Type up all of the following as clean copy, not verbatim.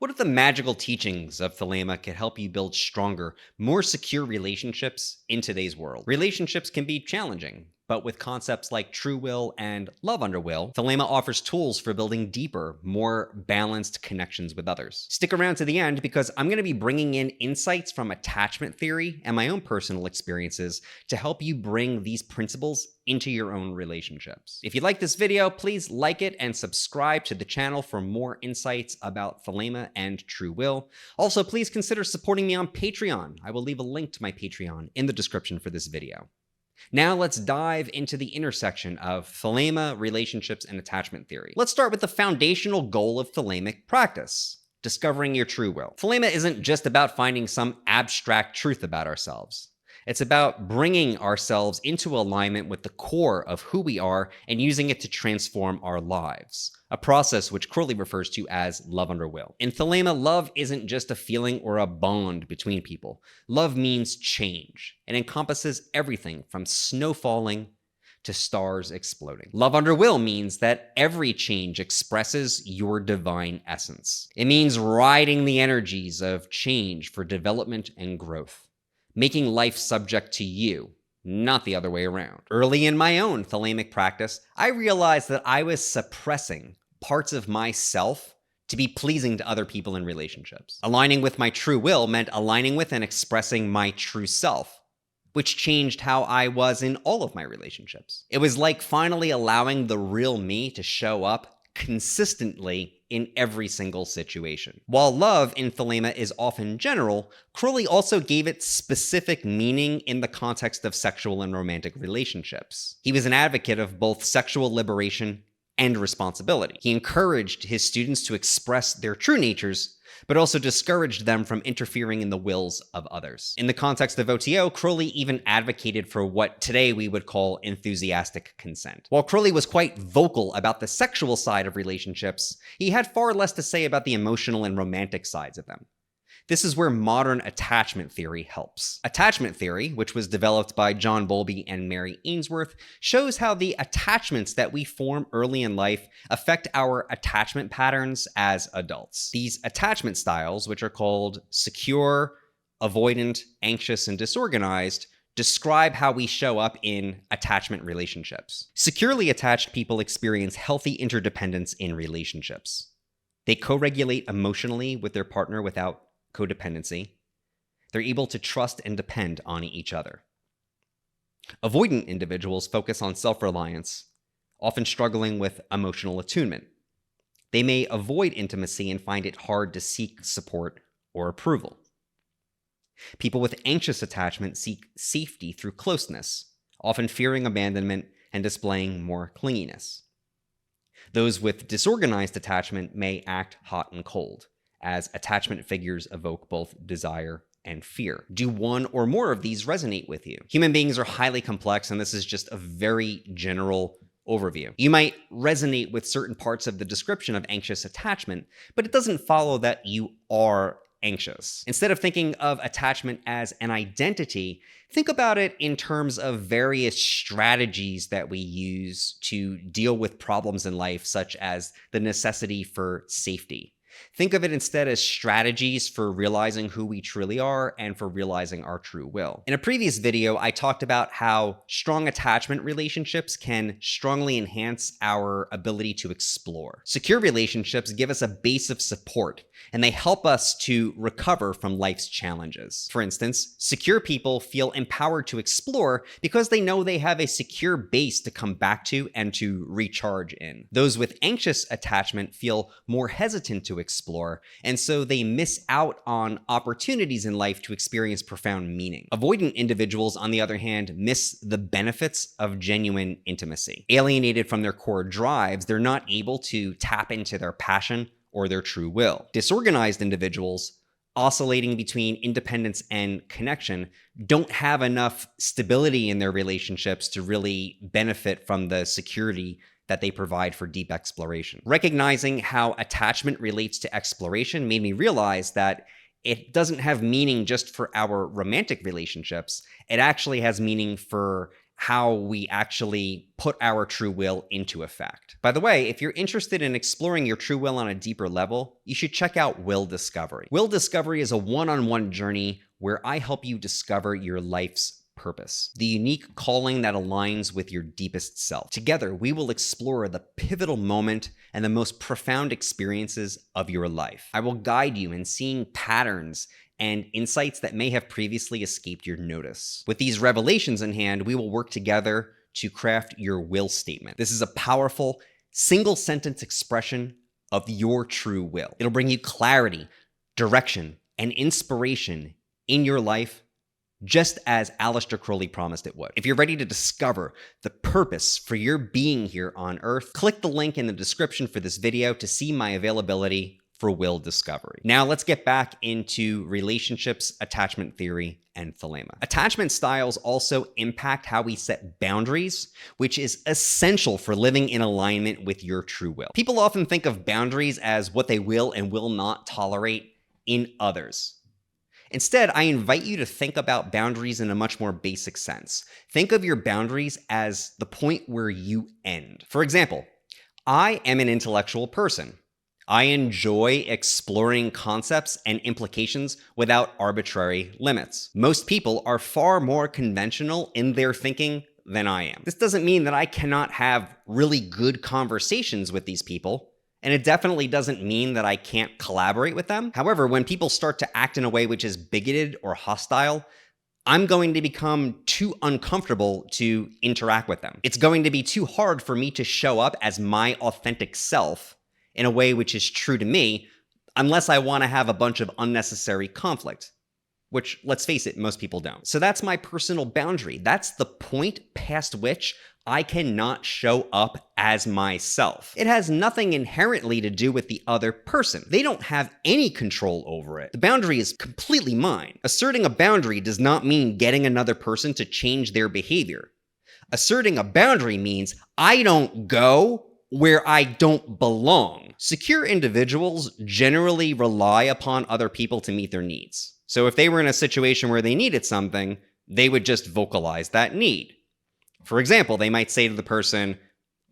What if the magical teachings of Thelema could help you build stronger, more secure relationships in today's world? Relationships can be challenging, but with concepts like true will and love under will, Thelema offers tools for building deeper, more balanced connections with others. Stick around to the end because I'm going to be bringing in insights from attachment theory and my own personal experiences to help you bring these principles into your own relationships. If you like this video, please like it and subscribe to the channel for more insights about Thelema and true will. Also, please consider supporting me on Patreon. I will leave a link to my Patreon in the description for this video. Now let's dive into the intersection of Thelema, relationships, and attachment theory. Let's start with the foundational goal of Thelemic practice: discovering your true will. Thelema isn't just about finding some abstract truth about ourselves. It's about bringing ourselves into alignment with the core of who we are and using it to transform our lives, a process which Crowley refers to as love under will. In Thelema, love isn't just a feeling or a bond between people. Love means change. It encompasses everything from snow falling to stars exploding. Love under will means that every change expresses your divine essence. It means riding the energies of change for development and growth, making life subject to you, not the other way around. Early in my own Thelemic practice, I realized that I was suppressing parts of myself to be pleasing to other people in relationships. Aligning with my true will meant aligning with and expressing my true self, which changed how I was in all of my relationships. It was like finally allowing the real me to show up consistently in every single situation. While love in Thelema is often general, Crowley also gave it specific meaning in the context of sexual and romantic relationships. He was an advocate of both sexual liberation and responsibility. He encouraged his students to express their true natures, but also discouraged them from interfering in the wills of others. In the context of OTO, Crowley even advocated for what today we would call enthusiastic consent. While Crowley was quite vocal about the sexual side of relationships, he had far less to say about the emotional and romantic sides of them. This is where modern attachment theory helps. Attachment theory, which was developed by John Bowlby and Mary Ainsworth, shows how the attachments that we form early in life affect our attachment patterns as adults. These attachment styles, which are called secure, avoidant, anxious, and disorganized, describe how we show up in attachment relationships. Securely attached people experience healthy interdependence in relationships. They co-regulate emotionally with their partner without codependency. They're able to trust and depend on each other. Avoidant individuals focus on self-reliance, often struggling with emotional attunement. They may avoid intimacy and find it hard to seek support or approval. People with anxious attachment seek safety through closeness, often fearing abandonment and displaying more clinginess. Those with disorganized attachment may act hot and cold, as attachment figures evoke both desire and fear. Do one or more of these resonate with you? Human beings are highly complex, and this is just a very general overview. You might resonate with certain parts of the description of anxious attachment, but it doesn't follow that you are anxious. Instead of thinking of attachment as an identity, think about it in terms of various strategies that we use to deal with problems in life, such as the necessity for safety. Think of it instead as strategies for realizing who we truly are and for realizing our true will. In a previous video, I talked about how strong attachment relationships can strongly enhance our ability to explore. Secure relationships give us a base of support, and they help us to recover from life's challenges. For instance, secure people feel empowered to explore because they know they have a secure base to come back to and to recharge in. Those with anxious attachment feel more hesitant to explore, and so they miss out on opportunities in life to experience profound meaning. Avoidant individuals, on the other hand, miss the benefits of genuine intimacy. Alienated from their core drives, they're not able to tap into their passion or their true will. Disorganized individuals, oscillating between independence and connection, don't have enough stability in their relationships to really benefit from the security that they provide for deep exploration. Recognizing how attachment relates to exploration made me realize that it doesn't have meaning just for our romantic relationships. It actually has meaning for how we actually put our true will into effect. By the way, if you're interested in exploring your true will on a deeper level, you should check out Will Discovery. Will Discovery is a one-on-one journey where I help you discover your life's purpose, the unique calling that aligns with your deepest self. Together, we will explore the pivotal moment and the most profound experiences of your life. I will guide you in seeing patterns and insights that may have previously escaped your notice. With these revelations in hand, we will work together to craft your will statement. This is a powerful, single-sentence expression of your true will. It'll bring you clarity, direction, and inspiration in your life, just as Aleister Crowley promised it would. If you're ready to discover the purpose for your being here on Earth, click the link in the description for this video to see my availability for Will Discovery. Now let's get back into relationships, attachment theory, and Thelema. Attachment styles also impact how we set boundaries, which is essential for living in alignment with your true will. People often think of boundaries as what they will and will not tolerate in others. Instead, I invite you to think about boundaries in a much more basic sense. Think of your boundaries as the point where you end. For example, I am an intellectual person. I enjoy exploring concepts and implications without arbitrary limits. Most people are far more conventional in their thinking than I am. This doesn't mean that I cannot have really good conversations with these people, and it definitely doesn't mean that I can't collaborate with them. However, when people start to act in a way which is bigoted or hostile, I'm going to become too uncomfortable to interact with them. It's going to be too hard for me to show up as my authentic self in a way which is true to me, unless I want to have a bunch of unnecessary conflict, which, let's face it, most people don't. So that's my personal boundary. That's the point past which I cannot show up as myself. It has nothing inherently to do with the other person. They don't have any control over it. The boundary is completely mine. Asserting a boundary does not mean getting another person to change their behavior. Asserting a boundary means I don't go where I don't belong. Secure individuals generally rely upon other people to meet their needs. So if they were in a situation where they needed something, they would just vocalize that need. For example, they might say to the person,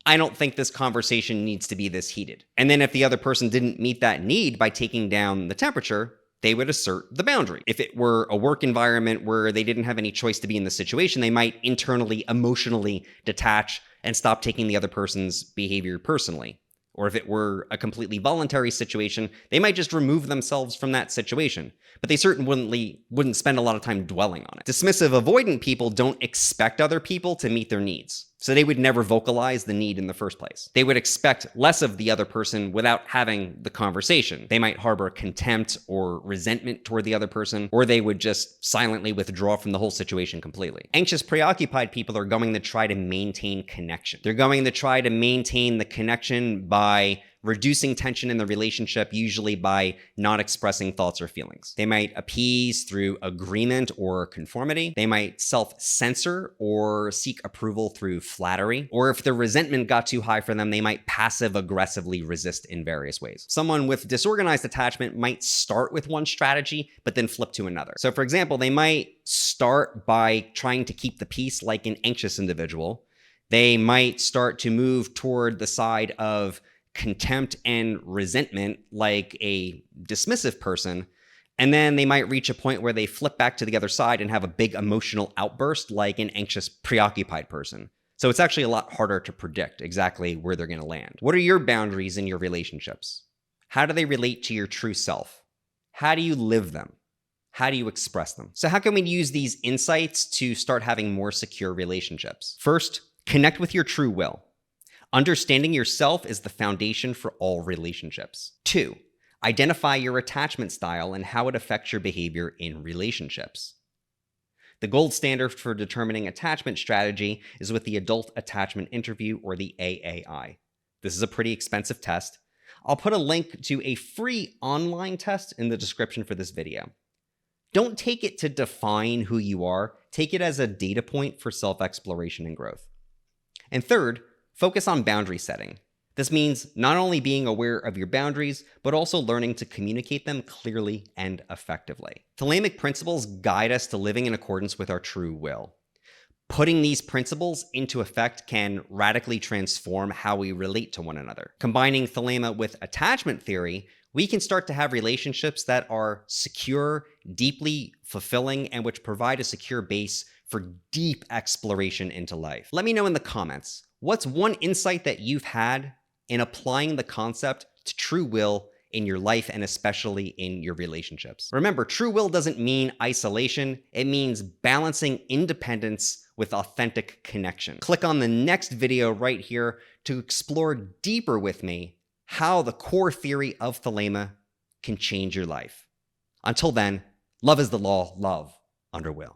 I don't think this conversation needs to be this heated. And then if the other person didn't meet that need by taking down the temperature, they would assert the boundary. If it were a work environment where they didn't have any choice to be in the situation, they might internally, emotionally detach and stop taking the other person's behavior personally. Or if it were a completely voluntary situation, they might just remove themselves from that situation. But they certainly wouldn't spend a lot of time dwelling on it. Dismissive, avoidant people don't expect other people to meet their needs. So they would never vocalize the need in the first place. They would expect less of the other person without having the conversation. They might harbor contempt or resentment toward the other person, or they would just silently withdraw from the whole situation completely. Anxious, preoccupied people are going to try to maintain connection. They're going to try to maintain the connection by reducing tension in the relationship, usually by not expressing thoughts or feelings. They might appease through agreement or conformity. They might self-censor or seek approval through flattery. Or if the resentment got too high for them, they might passive-aggressively resist in various ways. Someone with disorganized attachment might start with one strategy, but then flip to another. So for example, they might start by trying to keep the peace like an anxious individual. They might start to move toward the side of contempt and resentment like a dismissive person, and then they might reach a point where they flip back to the other side and have a big emotional outburst like an anxious, preoccupied person. So it's actually a lot harder to predict exactly where they're going to land. What are your boundaries in your relationships? How do they relate to your true self? How do you live them? How do you express them? So how can we use these insights to start having more secure relationships? First, connect with your true will. Understanding yourself is the foundation for all relationships. 2, identify your attachment style and how it affects your behavior in relationships. The gold standard for determining attachment strategy is with the Adult Attachment Interview, or the AAI. This is a pretty expensive test. I'll put a link to a free online test in the description for this video. Don't take it to define who you are. Take it as a data point for self-exploration and growth. And third, focus on boundary setting. This means not only being aware of your boundaries, but also learning to communicate them clearly and effectively. Thelemic principles guide us to living in accordance with our true will. Putting these principles into effect can radically transform how we relate to one another. Combining Thelema with attachment theory, we can start to have relationships that are secure, deeply fulfilling, and which provide a secure base for deep exploration into life. Let me know in the comments, what's one insight that you've had in applying the concept to true will in your life and especially in your relationships? Remember, true will doesn't mean isolation. It means balancing independence with authentic connection. Click on the next video right here to explore deeper with me how the core theory of Thelema can change your life. Until then, love is the law, love under will.